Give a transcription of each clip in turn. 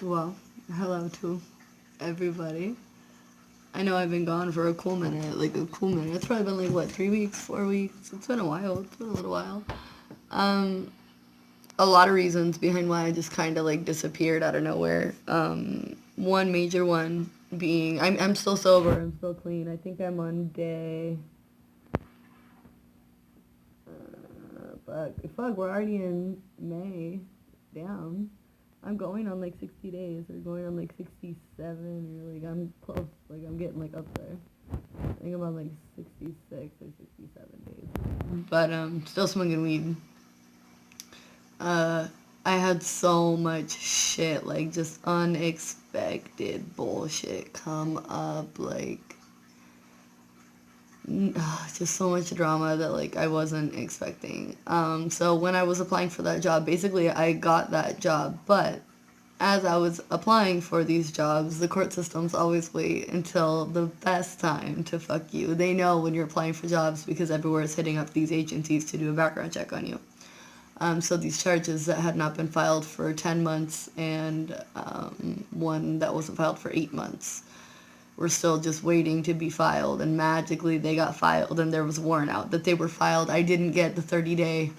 Well, hello to everybody. I know I've been gone for a cool minute, It's probably been like, what, 3 weeks, 4 weeks? It's been a while. It's been a little while. Um, a lot of reasons behind why I just kind of like disappeared out of nowhere. One major one being I'm still sober. I'm still clean. I think I'm on day. Fuck, we're already in May. Damn. I'm going on like 60 days or going on like 67 or like I'm close. Like I'm getting like up there. I think I'm on like 66 or 67 days. But still smoking weed. Uh, I had so much shit, like just unexpected bullshit come up, like just so much drama that like I wasn't expecting. So when I was applying for that job, basically I got that job, but as I was applying for these jobs, the court systems always wait until the best time to fuck you. They know when you're applying for jobs because everywhere is hitting up these agencies to do a background check on you. So these charges that had not been filed for 10 months and one that wasn't filed for 8 months were still just waiting to be filed, and magically they got filed and there was a warrant out that they were filed. I didn't get the 30-day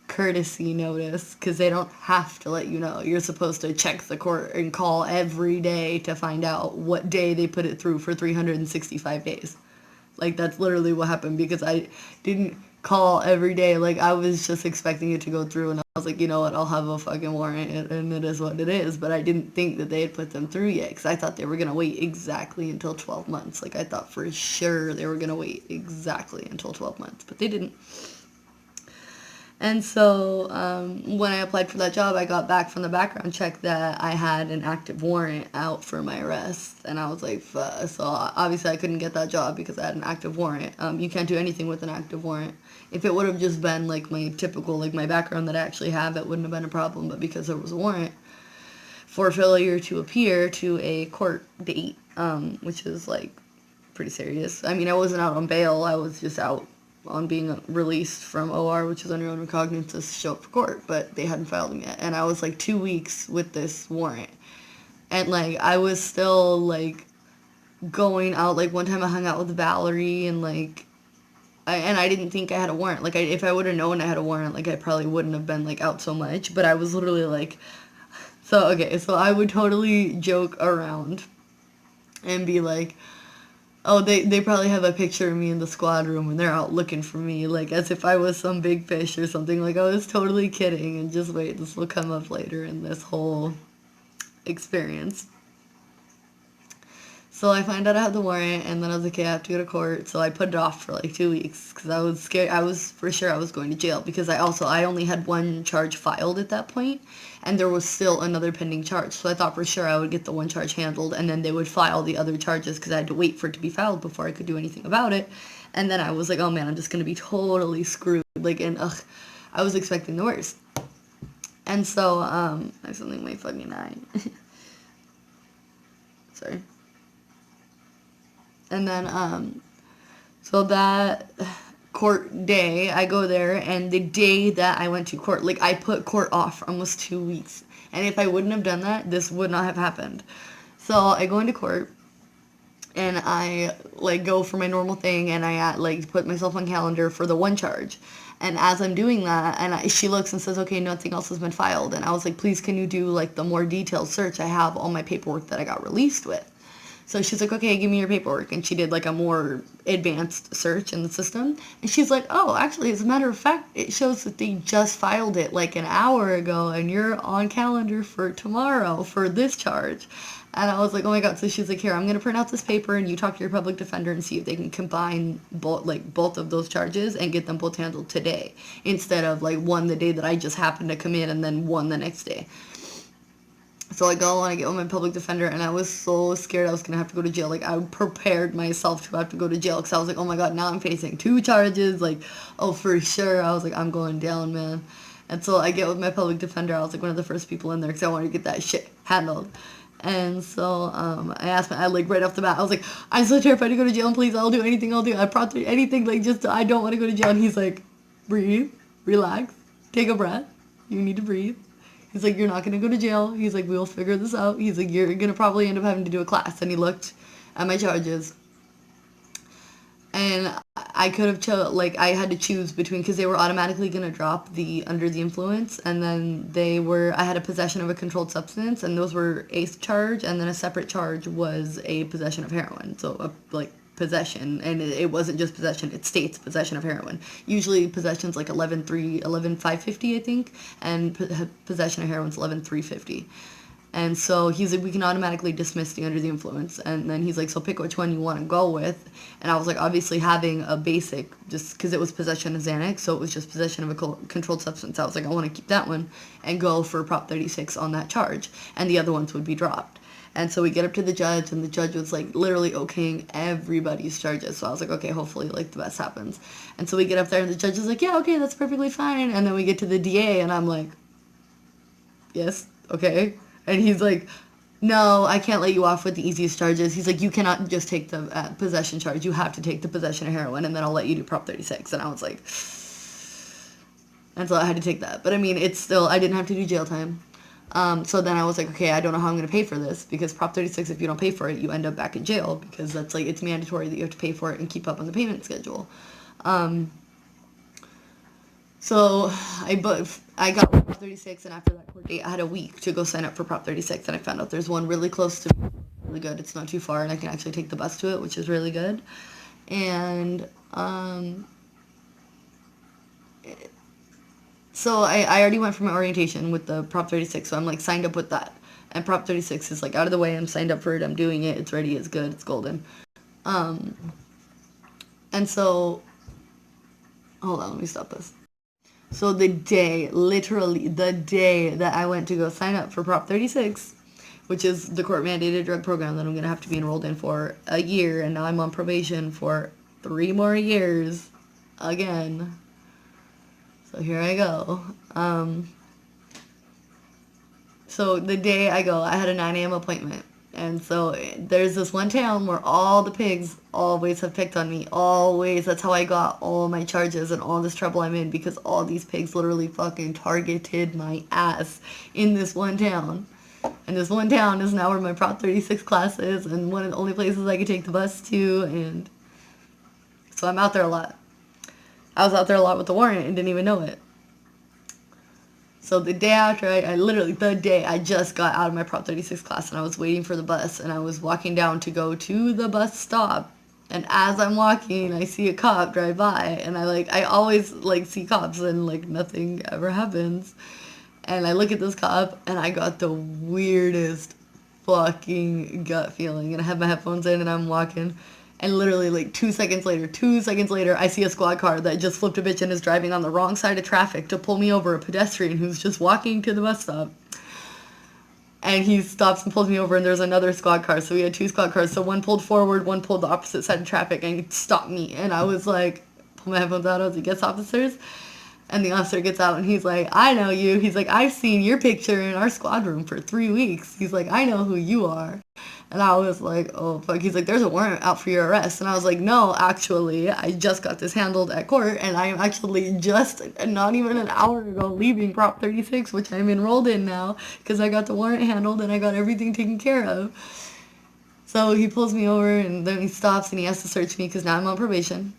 courtesy notice because they don't have to let you know. You're supposed to check the court and call every day to find out what day they put it through for 365 days. Like, that's literally what happened because I didn't call every day. Like, I was just expecting it to go through, and I was like, you know what, I'll have a fucking warrant, and it is what it is. But I didn't think that they had put them through yet because I thought they were going to wait exactly until 12 months. Like, I thought for sure they were going to wait exactly until 12 months, but they didn't. And so when I applied for that job, I got back from the background check that I had an active warrant out for my arrest. And I was like, fuck. So obviously I couldn't get that job because I had an active warrant. You can't do anything with an active warrant. If it would have just been like my typical, like my background that I actually have, it wouldn't have been a problem. But because there was a warrant for failure to appear to a court date, which is like pretty serious. I mean, I wasn't out on bail. I was just out on being released from OR, which is on your own recognizance to show up for court, but they hadn't filed them yet. And I was like 2 weeks with this warrant. And like, I was still like going out. Like, one time I hung out with Valerie and like, I didn't think I had a warrant. Like, if I would have known I had a warrant, like, I probably wouldn't have been like out so much. But I was literally like, so I would totally joke around and be like, oh, they probably have a picture of me in the squad room and they're out looking for me, like as if I was some big fish or something. Like, I was totally kidding, and just wait, this will come up later in this whole experience. So I find out I have the warrant, and then I was like, okay, I have to go to court. So I put it off for like 2 weeks because I was scared. I was for sure I was going to jail because I only had one charge filed at that point, and there was still another pending charge. So I thought for sure I would get the one charge handled, and then they would file the other charges because I had to wait for it to be filed before I could do anything about it. And then I was like, oh man, I'm just gonna be totally screwed. Like, and I was expecting the worst. And so I have something in my fucking eye. Sorry. And then, so that court day, I go there, and the day that I went to court, like, I put court off for almost 2 weeks. And if I wouldn't have done that, this would not have happened. So I go into court, and I, like, go for my normal thing, and I, like, put myself on calendar for the one charge. And as I'm doing that, and she looks and says, okay, nothing else has been filed. And I was like, please, can you do, like, the more detailed search? I have all my paperwork that I got released with. So she's like, okay, give me your paperwork. And she did like a more advanced search in the system. And she's like, oh, actually, as a matter of fact, it shows that they just filed it like an hour ago, and you're on calendar for tomorrow for this charge. And I was like, oh my God. So she's like, here, I'm going to print out this paper, and you talk to your public defender and see if they can combine both of those charges and get them both handled today, instead of like one the day that I just happened to come in and then one the next day. So I go and I get with my public defender, and I was so scared I was going to have to go to jail. Like, I prepared myself to have to go to jail because I was like, oh my God, now I'm facing 2 charges. Like, oh, for sure. I was like, I'm going down, man. And so I get with my public defender. I was like one of the first people in there because I wanted to get that shit handled. And so I asked I like right off the bat, I was like, I'm so terrified to go to jail. Please, I'll do anything. I brought through anything. Like, just, I don't want to go to jail. And he's like, breathe, relax, take a breath. You need to breathe. He's like, you're not going to go to jail. He's like, we'll figure this out. He's like, you're going to probably end up having to do a class. And he looked at my charges. And I could have like, I had to choose between, because they were automatically going to drop the under the influence, and then I had a possession of a controlled substance, and those were a charge, and then a separate charge was a possession of heroin. So, like, possession, and it wasn't just possession, it states possession of heroin. Usually possession's like 11,550, I think, and possession of heroin's 11,350. And so he's like, we can automatically dismiss the under the influence. And then he's like, so pick which one you want to go with. And I was like, obviously having a basic, just because it was possession of Xanax, so it was just possession of a controlled substance. I was like, I want to keep that one and go for Prop 36 on that charge. And the other ones would be dropped. And so we get up to the judge, and the judge was like literally okaying everybody's charges. So I was like, okay, hopefully like the best happens. And so we get up there, and the judge is like, yeah, okay, that's perfectly fine. And then we get to the DA, and I'm like, yes, okay. And he's like, no, I can't let you off with the easiest charges. He's like, you cannot just take the possession charge. You have to take the possession of heroin, and then I'll let you do Prop 36. And I was like, and so I had to take that. But I mean, it's still, I didn't have to do jail time. So then I was like, okay, I don't know how I'm going to pay for this, because Prop 36, if you don't pay for it, you end up back in jail, because that's like, it's mandatory that you have to pay for it and keep up on the payment schedule. So I got Prop 36, and after that court date, I had a week to go sign up for Prop 36, and I found out there's one really close to me, really good. It's not too far, and I can actually take the bus to it, which is really good. And so I already went for my orientation with the Prop 36, so I'm like signed up with that. And Prop 36 is like out of the way. I'm signed up for it. I'm doing it. It's ready. It's good. It's golden. And so, hold on, let me stop this. So literally the day that I went to go sign up for Prop 36, which is the court-mandated drug program that I'm going to have to be enrolled in for a year, and now I'm on probation for 3 more years again. So here I go. So the day I go, I had a 9 a.m. appointment. And so there's this one town where all the pigs always have picked on me. Always. That's how I got all my charges and all this trouble I'm in, because all these pigs literally fucking targeted my ass in this one town. And this one town is now where my Prop 36 class is, and one of the only places I could take the bus to. And so I'm out there a lot. I was out there a lot with the warrant and didn't even know it. So the day after, the day I just got out of my Prop 36 class, and I was waiting for the bus, and I was walking down to go to the bus stop. And as I'm walking, I see a cop drive by, and I always see cops, and nothing ever happens. And I look at this cop, and I got the weirdest fucking gut feeling. And I have my headphones in, and I'm walking. And literally 2 seconds later, I see a squad car that just flipped a bitch and is driving on the wrong side of traffic to pull me over, a pedestrian who's just walking to the bus stop. And he stops and pulls me over, and there's another squad car. So we had 2 squad cars. So one pulled forward, one pulled the opposite side of traffic, and he stopped me. And I was like, pull my headphones out. I was like, yes, officers? And the officer gets out, and he's like, I know you. He's like, I've seen your picture in our squad room for 3 weeks. He's like, I know who you are. And I was like, oh, fuck. He's like, there's a warrant out for your arrest. And I was like, no, actually, I just got this handled at court, and I am actually just not even an hour ago leaving Prop 36, which I'm enrolled in now, because I got the warrant handled, and I got everything taken care of. So he pulls me over, and then he stops, and he has to search me, because now I'm on probation.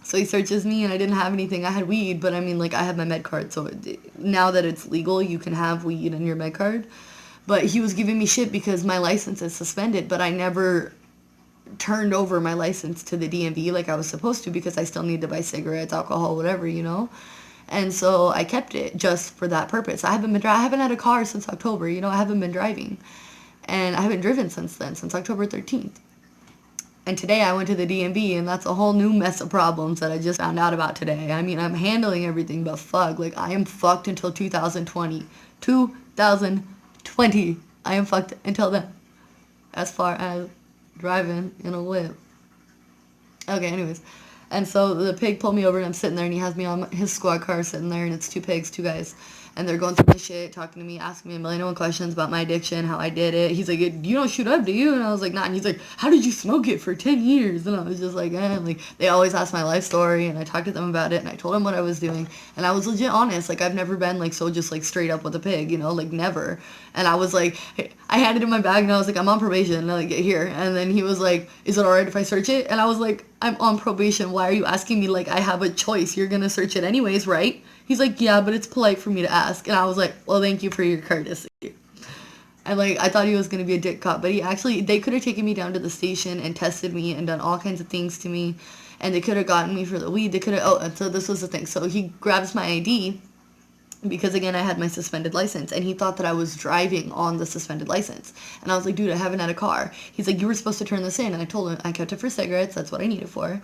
So he searches me, and I didn't have anything. I had weed, but I mean, I had my med card. So now that it's legal, you can have weed in your med card. But he was giving me shit because my license is suspended, but I never turned over my license to the DMV like I was supposed to, because I still need to buy cigarettes, alcohol, whatever, And so I kept it just for that purpose. I haven't had a car since October, I haven't been driving. And I haven't driven since then, since October 13th. And today I went to the DMV, and that's a whole new mess of problems that I just found out about today. I mean, I'm handling everything, but fuck, I am fucked until 2020. 2020. I am fucked until then. As far as driving in a whip. Okay, anyways. And so the pig pulled me over, and I'm sitting there, and he has me on his squad car sitting there, and it's 2 pigs, 2 guys. and they're going through my shit, talking to me, asking me a million and one questions about my addiction, how I did it. He's like, you don't shoot up, do you? And I was like, nah. And he's like, how did you smoke it for 10 years? And I was just like, like, they always ask my life story, and I talked to them about it, and I told them what I was doing, and I was legit honest. Like, I've never been, like, so just, like, straight up with a pig, you know, like, never. And I was like, hey, I had it in my bag, and I was like, I'm on probation, and like, here. And then he was like, is it alright if I search it? And I was like, I'm on probation. Why are you asking me? Like, I have a choice. You're gonna search it anyways, right? He's like, yeah, but it's polite for me to ask. And I was like, well, thank you for your courtesy. And like, I thought he was gonna be a dick cop, but they could have taken me down to the station and tested me and done all kinds of things to me, and they could have gotten me for the weed. They could have, and so this was the thing. So he grabs my ID, because again, I had my suspended license, and he thought that I was driving on the suspended license. And I was like, dude, I haven't had a car. He's like, you were supposed to turn this in. And I told him I kept it for cigarettes. That's what I need it for.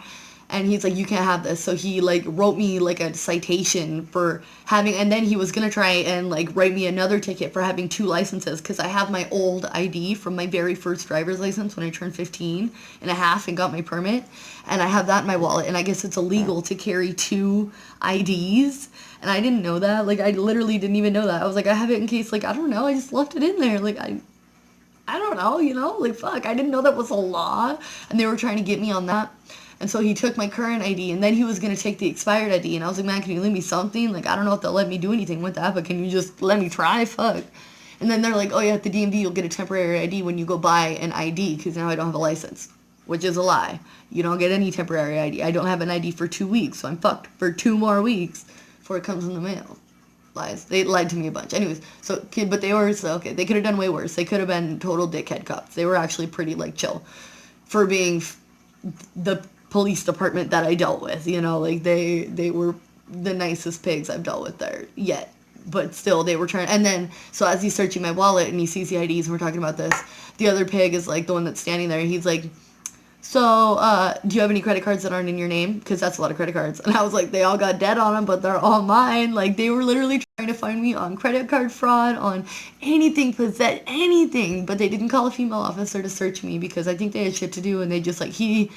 And he's like, you can't have this. So he like wrote me like a citation for having, and then he was gonna try and like write me another ticket for having 2 licenses, because I have my old ID from my very first driver's license when I turned 15 and a half and got my permit, and I have that in my wallet. And I guess it's illegal to carry 2 IDs, and I didn't know that. Like, I literally didn't even know that. I was like, I have it in case, like, I don't know, I just left it in there. Like, I don't know, you know, like, fuck, I didn't know that was a law, and they were trying to get me on that. And so he took my current ID, and then he was going to take the expired ID. And I was like, man, can you leave me something? Like, I don't know if they'll let me do anything with that, but can you just let me try? Fuck. And then they're like, oh, yeah, at the DMV, you'll get a temporary ID when you go buy an ID, because now I don't have a license, which is a lie. You don't get any temporary ID. I don't have an ID for 2 weeks, so I'm fucked for 2 more weeks before it comes in the mail. Lies. They lied to me a bunch. Anyways, so, but they were, so, okay, they could have done way worse. They could have been total dickhead cops. They were actually pretty, like, chill for being the police department that I dealt with, you know, like, they were the nicest pigs I've dealt with there yet, but still, they were trying, and then, so as he's searching my wallet, and he sees the IDs, and we're talking about this, the other pig is, like, the one that's standing there, and he's like, so, do you have any credit cards that aren't in your name? Because that's a lot of credit cards. And I was like, they all got debt on them, but they're all mine. Like, they were literally trying to find me on credit card fraud, on anything, possess anything. But they didn't call a female officer to search me, because I think they had shit to do, and they just, like, he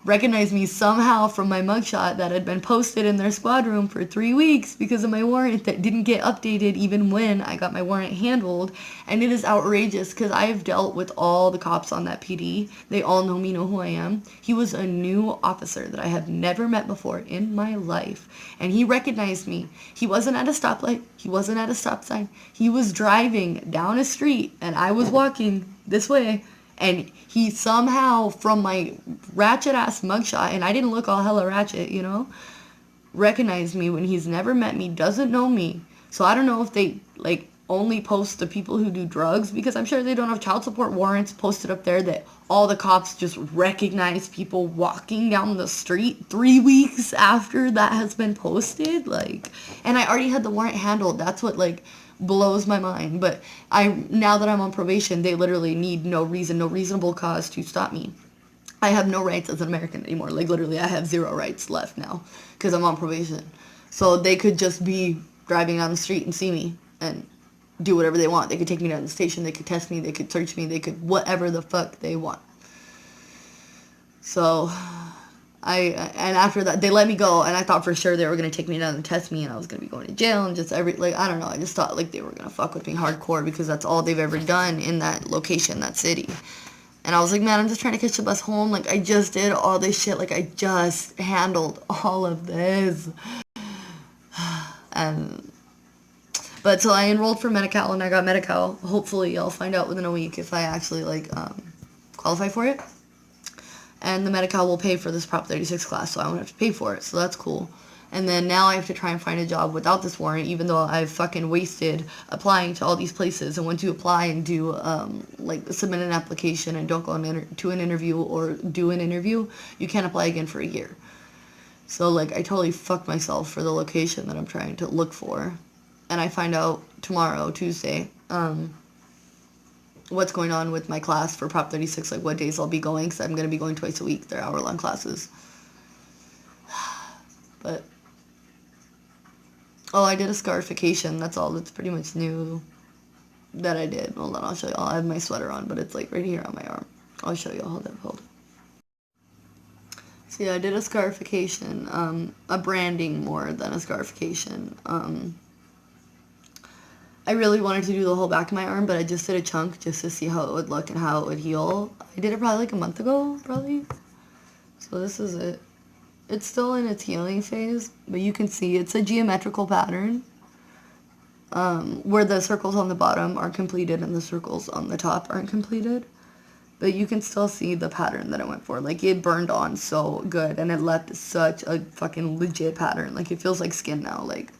recognized me somehow from my mugshot that had been posted in their squad room for 3 weeks because of my warrant that didn't get updated even when I got my warrant handled. And it is outrageous, because I have dealt with all the cops on that PD. They all know me, know who I am. He was a new officer that I have never met before in my life, and he recognized me. He wasn't at a stoplight. He wasn't at a stop sign. He was driving down a street, and I was walking this way. And he somehow, from my ratchet-ass mugshot, and I didn't look all hella ratchet, you know, recognized me when he's never met me, doesn't know me. So I don't know if they, like, only post the people who do drugs, because I'm sure they don't have child support warrants posted up there that all the cops just recognize people walking down the street 3 weeks after that has been posted. Like, and I already had the warrant handled. That's what, like, blows my mind. But now that I'm on probation, they literally need no reason, no reasonable cause to stop me. I have no rights as an American anymore. Like, literally, I have 0 rights left now because I'm on probation. So they could just be driving down the street and see me and do whatever they want. They could take me down to the station, they could test me, they could search me, they could whatever the fuck they want. So and after that, they let me go, and I thought for sure they were going to take me down and test me, and I was going to be going to jail, and just like, I don't know, I just thought, like, they were going to fuck with me hardcore, because that's all they've ever done in that location, that city. And I was like, man, I'm just trying to catch the bus home, like, I just did all this shit, like, I just handled all of this. But so I enrolled for Medi-Cal, and I got Medi-Cal. Hopefully I'll find out within a week if I actually, like, qualify for it. And the Medi-Cal will pay for this Prop 36 class, so I won't have to pay for it, so that's cool. And then now I have to try and find a job without this warrant, even though I've fucking wasted applying to all these places. And once you apply and do, like, submit an application and don't go to an interview or do an interview, you can't apply again for a year. So, like, I totally fucked myself for the location that I'm trying to look for. And I find out tomorrow, Tuesday, what's going on with my class for Prop 36, like what days I'll be going, because I'm going to be going twice a week. They're hour-long classes. But, oh, I did a scarification. That's all that's pretty much new that I did. Hold on, I'll show you. I have my sweater on, but it's, like, right here on my arm. I'll show you. Hold on. So, yeah, I did a scarification. A branding more than a scarification. I really wanted to do the whole back of my arm, but I just did a chunk just to see how it would look and how it would heal. I did it probably like a month ago, probably. So this is it. It's still in its healing phase, but you can see it's a geometrical pattern. Where the circles on the bottom are completed and the circles on the top aren't completed. But you can still see the pattern that I went for. Like, it burned on so good, and it left such a fucking legit pattern. Like, it feels like skin now. Like,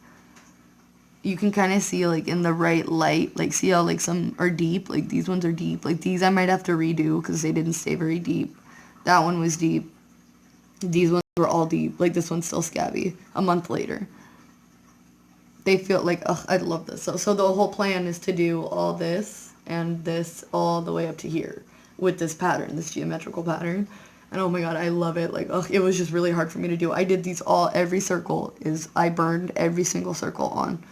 you can kind of see, like, in the right light. Like, see how, like, some are deep? Like, these ones are deep. Like, these I might have to redo because they didn't stay very deep. That one was deep. These ones were all deep. Like, this one's still scabby a month later. They feel like, ugh, I love this. So the whole plan is to do all this and this all the way up to here with this pattern, this geometrical pattern. And oh my god, I love it. Like, ugh, it was just really hard for me to do. I did these all, every circle is, I burned every single circle on.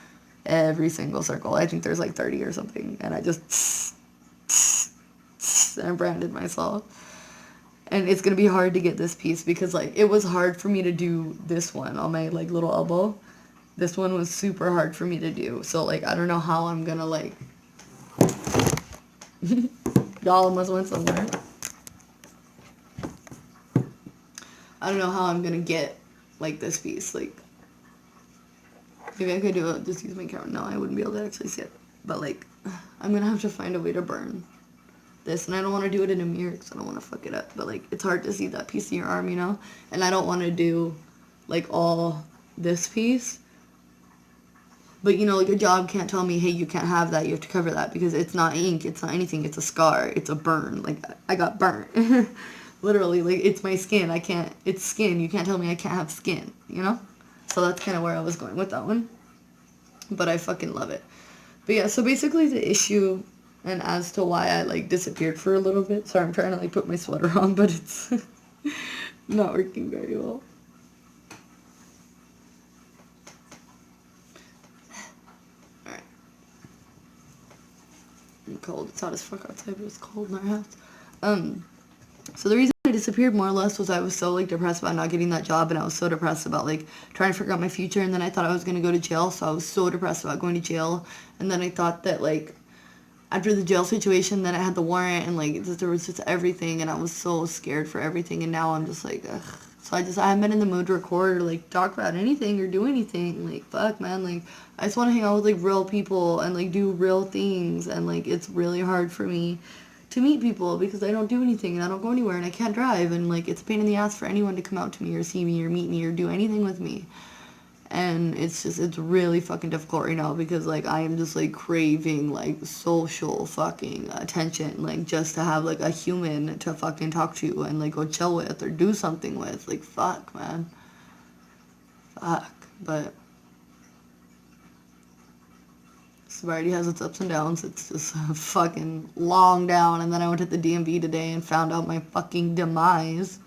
Every single circle. I think there's like 30 or something. And I just, and branded myself. And it's going to be hard to get this piece because, like, it was hard for me to do this one on my, like, little elbow. This one was super hard for me to do. So, like, I don't know how I'm gonna, like... Y'all almost went somewhere. I don't know how I'm gonna get, like, this piece. Like, maybe I could do it. Just use my camera. No, I wouldn't be able to actually see it. But, like, I'm gonna have to find a way to burn this. And I don't want to do it in a mirror because I don't want to fuck it up. But, like, it's hard to see that piece of your arm, you know? And I don't want to do, like, all this piece. But, you know, like, a job can't tell me, hey, you can't have that, you have to cover that, because it's not ink, it's not anything, it's a scar, it's a burn. Like, I got burnt. Literally, like, it's my skin, it's skin, you can't tell me I can't have skin, you know? So that's kind of where I was going with that one. But I fucking love it. But yeah, so basically the issue, and as to why I, like, disappeared for a little bit, sorry, I'm trying to, like, put my sweater on, but it's not working very well. I'm cold. It's hot as fuck outside, but it's cold in our house. So the reason I disappeared more or less was I was so, like, depressed about not getting that job, and I was so depressed about, like, trying to figure out my future, and then I thought I was going to go to jail, so I was so depressed about going to jail, and then I thought that, like, after the jail situation, then I had the warrant, and, like, there was just everything, and I was so scared for everything, and now I'm just like, ugh. So I haven't been in the mood to record or, like, talk about anything or do anything. Like, fuck, man. Like, I just want to hang out with, like, real people and, like, do real things. And, like, it's really hard for me to meet people because I don't do anything and I don't go anywhere and I can't drive. And, like, it's a pain in the ass for anyone to come out to me or see me or meet me or do anything with me. And it's really fucking difficult right now because, like, I am just, like, craving, like, social fucking attention, like, just to have, like, a human to fucking talk to and, like, go chill with or do something with. Like, fuck, man. Fuck. But sobriety has its ups and downs. It's just a fucking long down. And then I went to the DMV today and found out my fucking demise.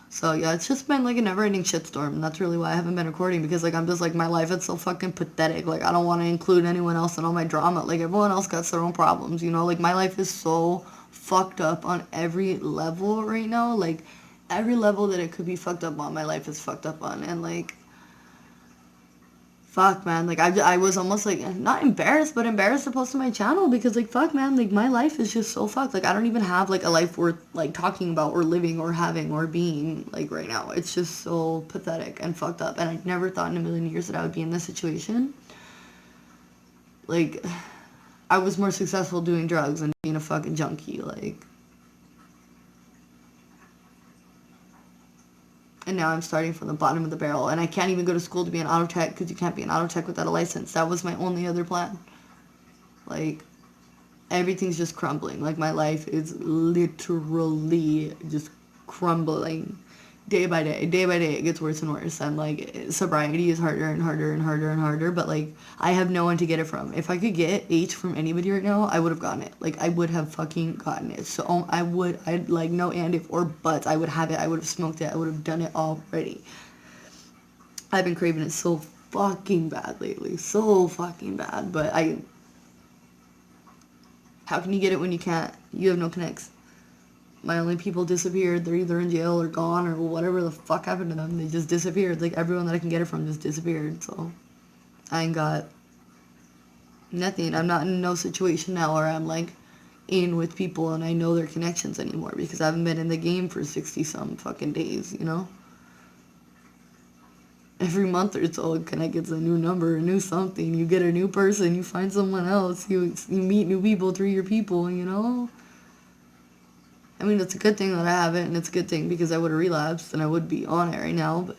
So, yeah, it's just been, like, a never-ending shitstorm, and that's really why I haven't been recording, because, like, I'm just, like, my life is so fucking pathetic. Like, I don't want to include anyone else in all my drama. Like, everyone else got their own problems, you know? Like, my life is so fucked up on every level right now. Like, every level that it could be fucked up on, my life is fucked up on, and, like, fuck, man. Like, I was almost, like, not embarrassed, but embarrassed to post to my channel because, like, fuck, man. Like, my life is just so fucked. Like, I don't even have, like, a life worth, like, talking about or living or having or being, like, right now. It's just so pathetic and fucked up. And I never thought in a million years that I would be in this situation. Like, I was more successful doing drugs than being a fucking junkie. Like, and now I'm starting from the bottom of the barrel. And I can't even go to school to be an auto tech because you can't be an auto tech without a license. That was my only other plan. Like, everything's just crumbling. Like, my life is literally just crumbling day by day. Day by day, it gets worse and worse. And, like, sobriety is harder and harder and harder and harder. But, like, I have no one to get it from. If I could get H from anybody right now, I would have gotten it. Like, I would have fucking gotten it. So, I'd, like, no and if or buts. I would have it. I would have smoked it. I would have done it already. I've been craving it so fucking bad lately. So fucking bad. But how can you get it when you can't? You have no connects. My only people disappeared. They're either in jail or gone or whatever the fuck happened to them. They just disappeared. Like, everyone that I can get it from just disappeared. So, I ain't got Nothing. I'm not in no situation now where I'm like in with people and I know their connections anymore because I haven't been in the game for 60 some fucking days, you know? Every month or so it kind of gets a new number, a new something. You get a new person, you find someone else, you meet new people through your people, you know? I mean, it's a good thing that I haven't, and it's a good thing because I would have relapsed and I would be on it right now, but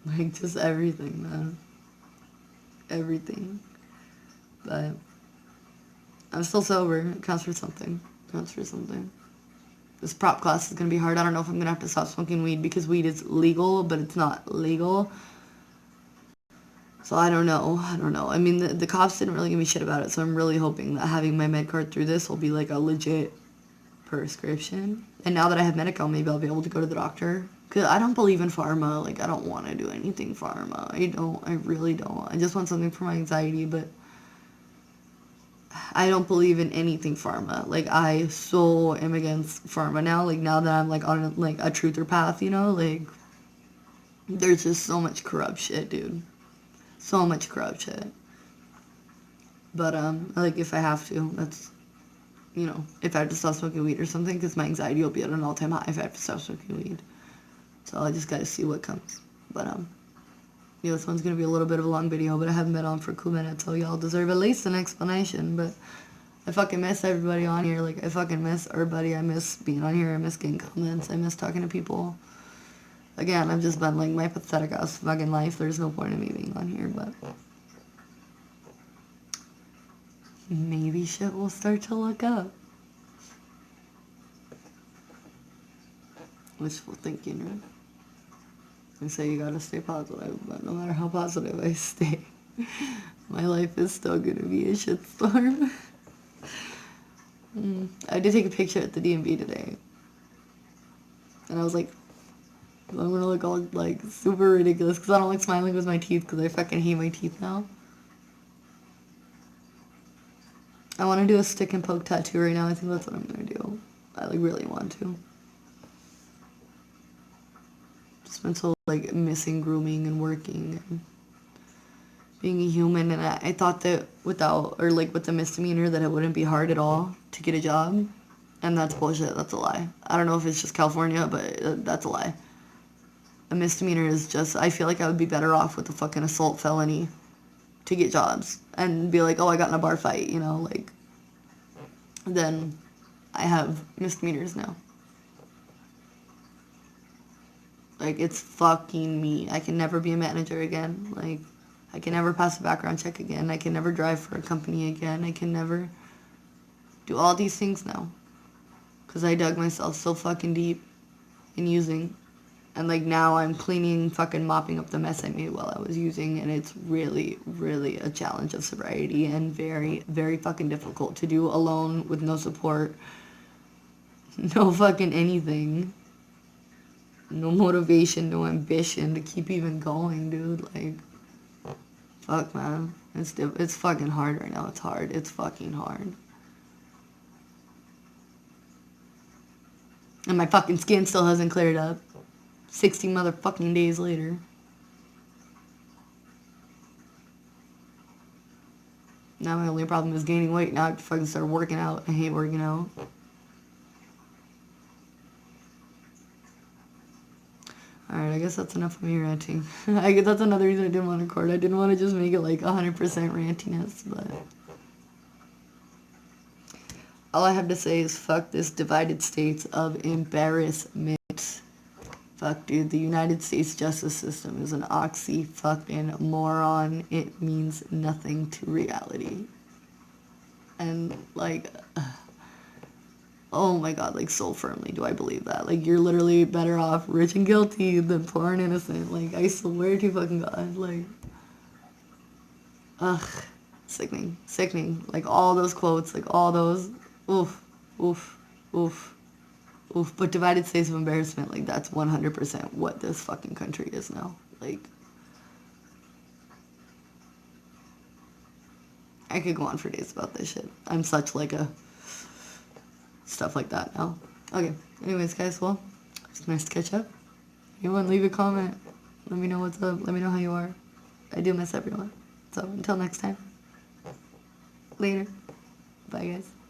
like just everything, man. Everything. But I'm still sober. It counts for something. Counts for something. This prop class is going to be hard. I don't know if I'm going to have to stop smoking weed because weed is legal, but it's not legal. So I don't know. I don't know. I mean, the cops didn't really give me shit about it, so I'm really hoping that having my med card through this will be like a legit prescription. And now that I have Medi-Cal, maybe I'll be able to go to the doctor. Because I don't believe in pharma. Like, I don't want to do anything pharma. I don't. I really don't. I just want something for my anxiety, but I don't believe in anything pharma. Like, I so am against pharma now. Like, now that I'm, like, on, like, a truther path, you know? Like, there's just so much corrupt shit, dude. So much corrupt shit. But, like, if I have to, that's, you know, if I have to stop smoking weed or something, because my anxiety will be at an all-time high if I have to stop smoking weed. So I just gotta see what comes. But, yeah, this one's gonna be a little bit of a long video, but I haven't been on for a cool minute, so y'all deserve at least an explanation. But I fucking miss everybody on here. Like, I fucking miss everybody. I miss being on here. I miss getting comments. I miss talking to people. Again, I've just been, like, my pathetic ass fucking life. There's no point in me being on here, but maybe shit will start to look up. Wishful thinking, right? They say you gotta stay positive, but no matter how positive I stay, my life is still gonna be a shitstorm. I did take a picture at the DMV today, and I was like, I'm gonna look all like super ridiculous because I don't like smiling with my teeth because I fucking hate my teeth now. I want to do a stick and poke tattoo right now. I think that's what I'm gonna do. I like really want to. Just been so like missing grooming and working and being a human, and I thought that without, or like with the misdemeanor, that it wouldn't be hard at all to get a job, and that's bullshit. That's a lie. I don't know if it's just California, but that's a lie. A misdemeanor is just, I feel like I would be better off with a fucking assault felony to get jobs and be like, oh, I got in a bar fight, you know, like, then I have misdemeanors now. Like, it's fucking me. I can never be a manager again. Like, I can never pass a background check again. I can never drive for a company again. I can never do all these things now. Because I dug myself so fucking deep in using. And, like, now I'm cleaning, fucking mopping up the mess I made while I was using. And it's really, really a challenge of sobriety. And very, very fucking difficult to do alone with no support. No fucking anything. No motivation, no ambition to keep even going, dude. Like, fuck, man. It's fucking hard right now. It's hard. It's fucking hard. And my fucking skin still hasn't cleared up. 60 motherfucking days later. Now my only problem is gaining weight. Now I have to fucking start working out. I hate working out. Alright, I guess that's enough of me ranting. I guess that's another reason I didn't want to record. I didn't want to just make it like 100% rantiness, but all I have to say is fuck this divided states of embarrassment. Fuck, dude, the United States justice system is an oxy fucking moron. It means nothing to reality. And, like, oh my god, like, so firmly do I believe that. Like, you're literally better off rich and guilty than poor and innocent. Like, I swear to fucking god, like, ugh, sickening, sickening. Like, all those quotes, like, all those, oof, oof, oof. Oof, but divided states of embarrassment, like, that's 100% what this fucking country is now. Like, I could go on for days about this shit. I'm such, like, a stuff like that now. Okay, anyways, guys, well, it's nice to catch up. If you want, leave a comment. Let me know what's up. Let me know how you are. I do miss everyone. So until next time. Later. Bye, guys.